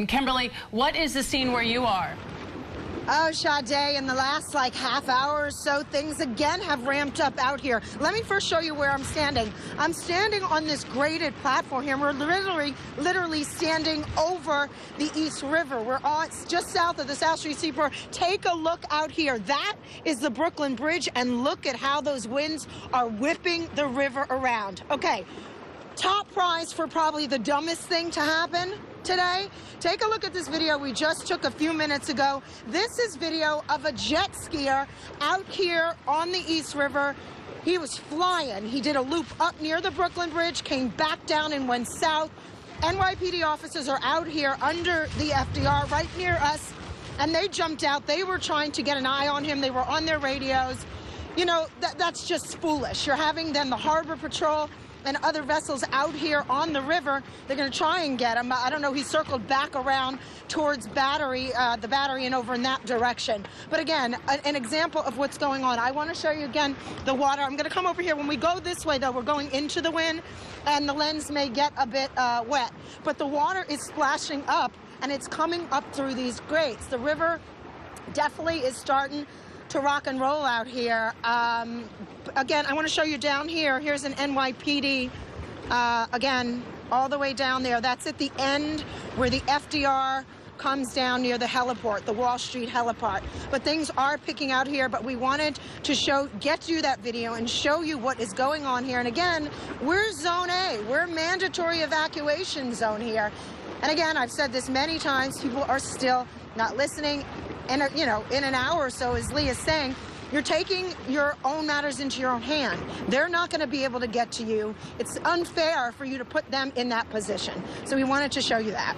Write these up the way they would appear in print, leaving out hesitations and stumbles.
Kimberly, what is the scene where you are? Oh, Sade, in the last half hour or so, things again have ramped up out here. Let me first show you where I'm standing. I'm standing on this graded platform here. We're literally standing over the East River. We're just south of the South Street Seaport. Take a look out here. That is the Brooklyn Bridge, and look at how those winds are whipping the river around. Okay, top prize for probably the dumbest thing to happen today. Take a look at this video we just took a few minutes ago. This is video of a jet skier out here on the East River. He was flying. He did a loop up near the Brooklyn Bridge, came back down and went south. NYPD officers are out here under the FDR right near us, and they jumped out. They were trying to get an eye on him. They were on their radios. You know, that's just foolish. You're having then the Harbor Patrol and other vessels out here on the river. They're going to try and get him. I don't know, he circled back around towards the Battery and over in that direction. But again, an example of what's going on. I want to show you again the water. I'm going to come over here. When we go this way, though, we're going into the wind, and the lens may get a bit wet. But the water is splashing up, and it's coming up through these grates. The river definitely is starting to rock and roll out here. Again, I want to show you down here. Here's an NYPD, again, all the way down there. That's at the end where the FDR comes down near the heliport, the Wall Street heliport. But things are picking out here, but we wanted to get you that video and show you what is going on here. And again, we're Zone A. We're mandatory evacuation zone here. And again, I've said this many times, people are still not listening. And, you know, in an hour or so, as Lee is saying, you're taking your own matters into your own hand. They're not going to be able to get to you. It's unfair for you to put them in that position. So we wanted to show you that.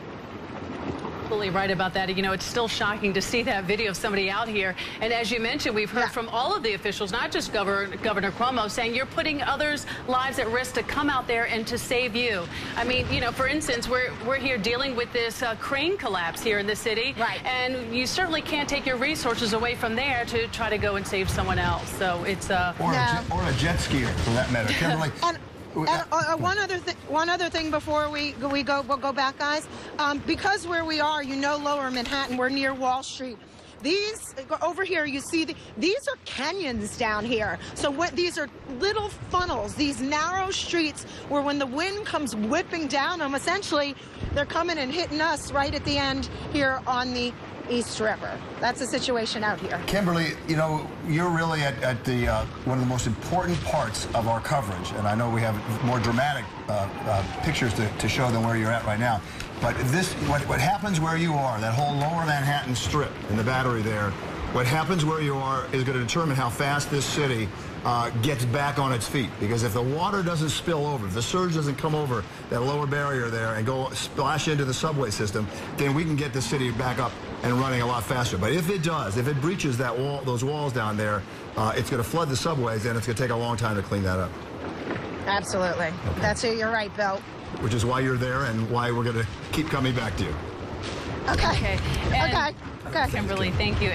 Absolutely right about that. You know, it's still shocking to see that video of somebody out here. And as you mentioned, we've heard from all of the officials, not just Governor Cuomo, saying you're putting others' lives at risk to come out there and to save you. I mean, you know, for instance, we're here dealing with this crane collapse here in the city. Right. And you certainly can't take your resources away from there to try to go and save someone else. So it's or a jet skier, for that matter. Kimberly. And one other thing before we'll go back, guys. Because where we are, you know, lower Manhattan, we're near Wall Street. These over here, you see, these are canyons down here. So these are little funnels, these narrow streets where when the wind comes whipping down them, essentially, they're coming and hitting us right at the end here on the East River. That's the situation out here. Kimberly, you know, you're really at the one of the most important parts of our coverage, and I know we have more dramatic pictures to show than where you're at right now. But what happens where you are, that whole lower Manhattan strip in the Battery there, what happens where you are is going to determine how fast this city gets back on its feet. Because if the water doesn't spill over, if the surge doesn't come over that lower barrier there and go splash into the subway system, then we can get the city back up and running a lot faster. But if it does, if it breaches that wall, those walls down there, it's going to flood the subways, and it's going to take a long time to clean that up. Absolutely. Okay. That's it. You're right, Bill. Which is why you're there and why we're going to keep coming back to you. Okay. Okay. Kimberly, thank you.